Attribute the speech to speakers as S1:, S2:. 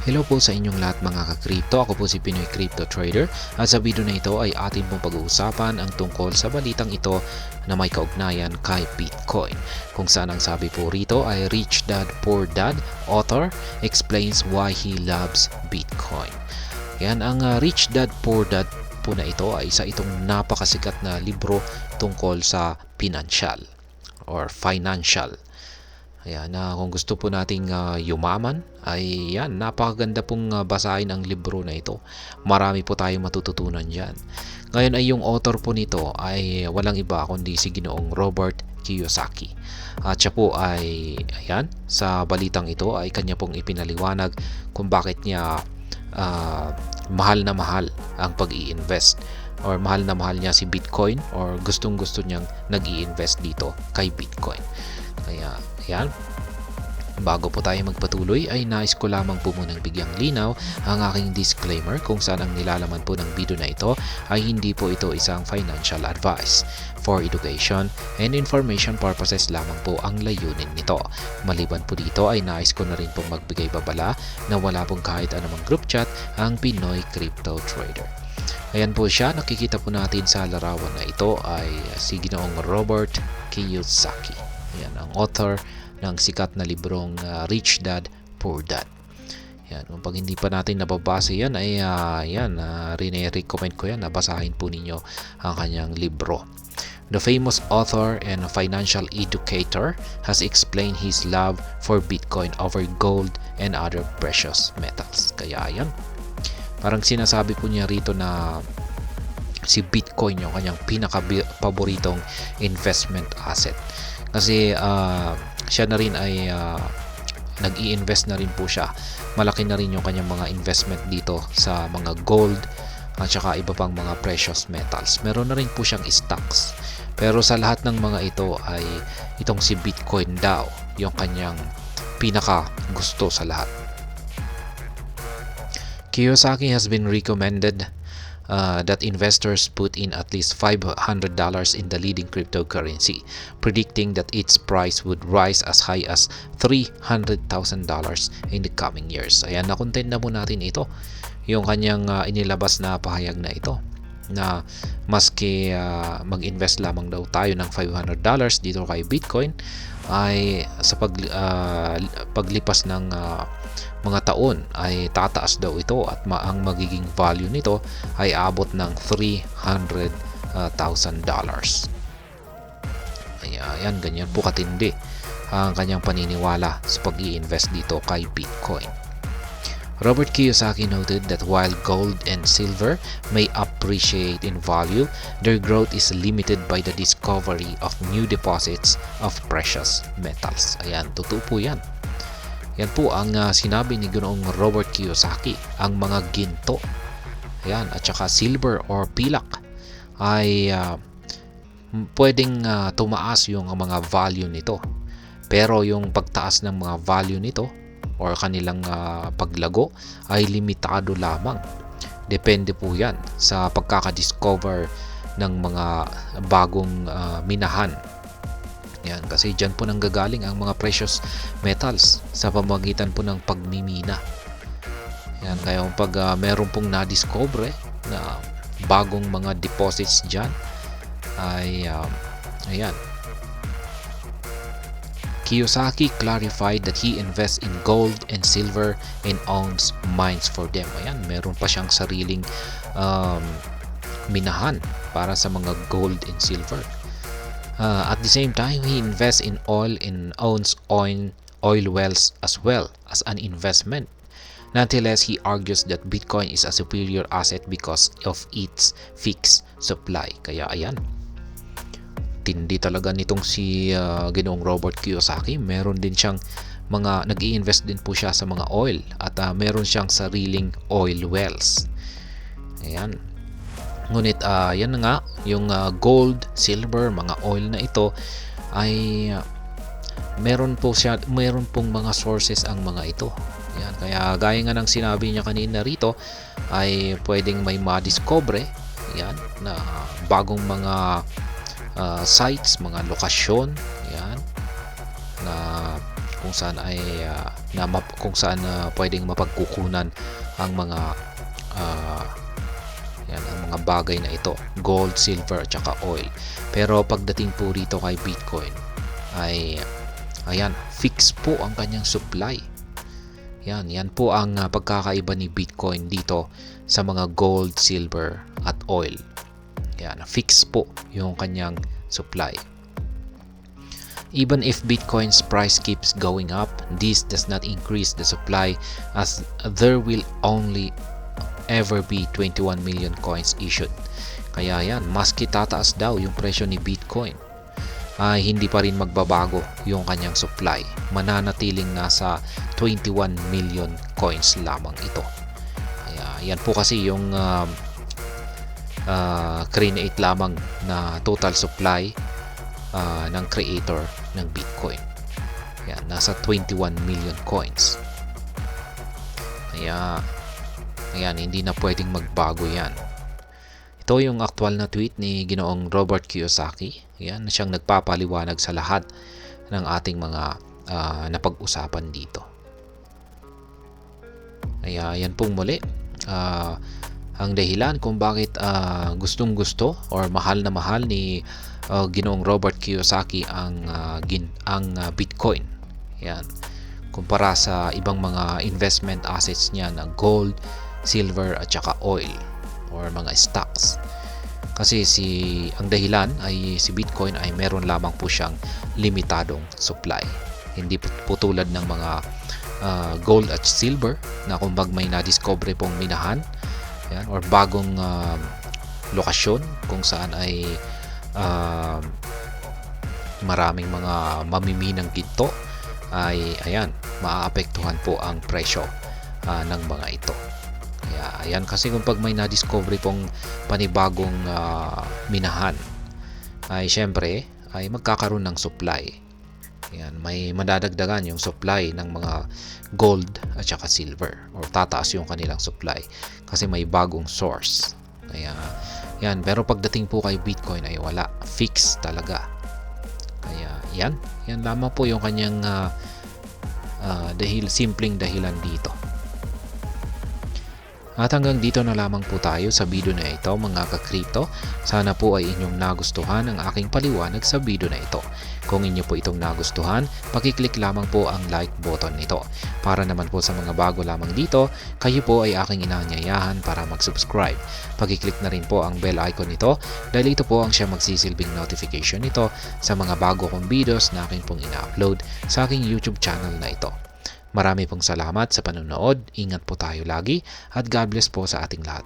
S1: Hello po sa inyong lahat mga ka-crypto. Ako po si Pinoy Crypto Trader at sa video na ito ay atin pong pag-uusapan ang tungkol sa balitang ito na may kaugnayan kay Bitcoin. Kung saan ang sabi po rito ay Rich Dad Poor Dad author explains why he loves Bitcoin. Yan ang Rich Dad Poor Dad po na ito ay isa itong napakasikat na libro tungkol sa financial or financial. Ayan, kung gusto po nating yumaman, ay yan, napakaganda pong basahin ang libro na ito. Marami po tayong matututunan dyan. Ngayon ay yung author po nito ay walang iba kundi si Ginoong Robert Kiyosaki. At siya po ay, ayan, sa balitang ito ay kanya pong ipinaliwanag kung bakit niya mahal na mahal ang pag-i-invest or mahal na mahal niya si Bitcoin or gustong-gusto niyang nag-i-invest dito kay Bitcoin. Kaya, yan. Bago po tayo magpatuloy ay nais ko lamang po munang bigyang linaw ang aking disclaimer kung saan ang nilalaman po ng video na ito ay hindi po ito isang financial advice. For education and information purposes lamang po ang layunin nito. Maliban po dito ay nais ko na rin pong magbigay babala na wala pong kahit anumang group chat ang Pinoy Crypto Trader. Ayan po siya, nakikita po natin sa larawan na ito ay si Ginoong Robert Kiyosaki. Ayan, ang author ng sikat na librong Rich Dad Poor Dad. Yan, kung pag hindi pa natin nababasa yan ay rin-recommend ko yan na basahin po ninyo ang kanyang libro. The famous author and financial educator has explained his love for Bitcoin over gold and other precious metals. Kaya yan, parang sinasabi po niya rito na si Bitcoin yung kanyang pinaka-paboritong investment asset. Kasi siya na rin ay nag-i-invest na rin po siya. Malaki na rin yung kanyang mga investment dito sa mga gold at saka iba pang mga precious metals. Meron na rin po siyang stocks. Pero sa lahat ng mga ito ay itong si Bitcoin daw yung kanyang pinaka gusto sa lahat. Kiyosaki has been recommended that investors put in at least $500 in the leading cryptocurrency, predicting that its price would rise as high as $300,000 in the coming years. Ayan, na-content na po natin ito. Yung kanyang inilabas na pahayag na ito na maski mag-invest lamang daw tayo ng $500 dito kay Bitcoin ay sa paglipas ng mga taon ay tataas daw ito at ang magiging value nito ay abot ng $300,000. Ayan, ganyan po katindi ang kanyang paniniwala sa pag-i-invest dito kay Bitcoin. Robert Kiyosaki noted that while gold and silver may appreciate in value, their growth is limited by the discovery of new deposits of precious metals. Ayan, totoo po yan. Yan po ang sinabi ni Ginoong Robert Kiyosaki. Ang mga ginto, ayan, at saka silver or pilak ay pwedeng tumaas yung mga value nito. Pero yung pagtaas ng mga value nito or kanilang paglago ay limitado lamang. Depende po yan sa pagkakadiscover ng mga bagong minahan. Yan, kasi dyan po nanggagaling ang mga precious metals sa pamamagitan po ng pagmimina. Yan, kaya pag meron pong na-discover na bagong mga deposits dyan ay ayan. Kiyosaki clarified that he invests in gold and silver and owns mines for them. Ayan, meron pa siyang sariling minahan para sa mga gold and silver. At the same time, he invests in oil and owns oil wells as well as an investment. Nonetheless, he argues that Bitcoin is a superior asset because of its fixed supply. Kaya ayan, tindi talaga nitong si Ginoong Robert Kiyosaki. Meron din siyang mga nag-i-invest din po siya sa mga oil at meron siyang sariling oil wells. Ayan. Ngunit yan na nga, yung gold, silver, mga oil na ito ay meron pong mga sources ang mga ito. Yan, kaya gaya nga ng sinabi niya kanina rito ay pwedeng may ma-discover yan na bagong mga sites, mga lokasyon yan na kung kung saan ay kung saan pwedeng mapagkukunan ang mga ang mga bagay na ito, gold, silver at saka oil. Pero pagdating po rito kay Bitcoin ay fix po ang kanyang supply. Yan po ang pagkakaiba ni Bitcoin dito sa mga gold, silver at oil. Fix po yung kanyang supply. Even if Bitcoin's price keeps going up, this does not increase the supply, as there will only ever be 21 million coins issued. Kaya maski tataas daw yung presyo ni Bitcoin, hindi pa rin magbabago yung kanyang supply. Mananatiling nasa 21 million coins lamang ito. Kaya yan po kasi yung create lamang na total supply ng creator ng Bitcoin. Nasa 21 million coins. Kaya hindi na pwedeng magbago yan. Ito yung aktual na tweet ni Ginoong Robert Kiyosaki. Na siyang nagpapaliwanag sa lahat ng ating mga napag-usapan dito. Kaya yan pong muli ang dahilan kung bakit gustong-gusto or mahal na mahal ni Ginoong Robert Kiyosaki ang Bitcoin. Kumpara sa ibang mga investment assets niya na gold, silver at saka oil or mga stocks. Kasi ang dahilan ay si Bitcoin ay meron lamang po siyang limitadong supply. Hindi po tulad ng mga gold at silver na kumbag may na-discover pong minahan or bagong lokasyon kung saan ay maraming mga mamiminang ginto, ay maaapektuhan po ang presyo ng mga ito. Kaya kasi kung pag may na-discover pong panibagong minahan, ay syempre ay magkakaroon ng supply. May madadagdagan yung supply ng mga gold at saka silver, or tataas yung kanilang supply kasi may bagong source. Kaya pero pagdating po kay Bitcoin ay wala, fix talaga. Kaya yan lamang po yung kanyang simpleng dahilan dito. At hanggang dito na lamang po tayo sa video na ito, mga ka-crypto. Sana po ay inyong nagustuhan ang aking paliwanag sa video na ito. Kung inyo po itong nagustuhan, pakiclick lamang po ang like button nito. Para naman po sa mga bago lamang dito, kayo po ay aking inaanyayahan para mag-subscribe. Pakiclick na rin po ang bell icon nito dahil ito po ang siya magsisilbing notification nito sa mga bago kong videos na aking pong ina-upload sa aking YouTube channel na ito. Marami pong salamat sa panonood, ingat po tayo lagi at God bless po sa ating lahat.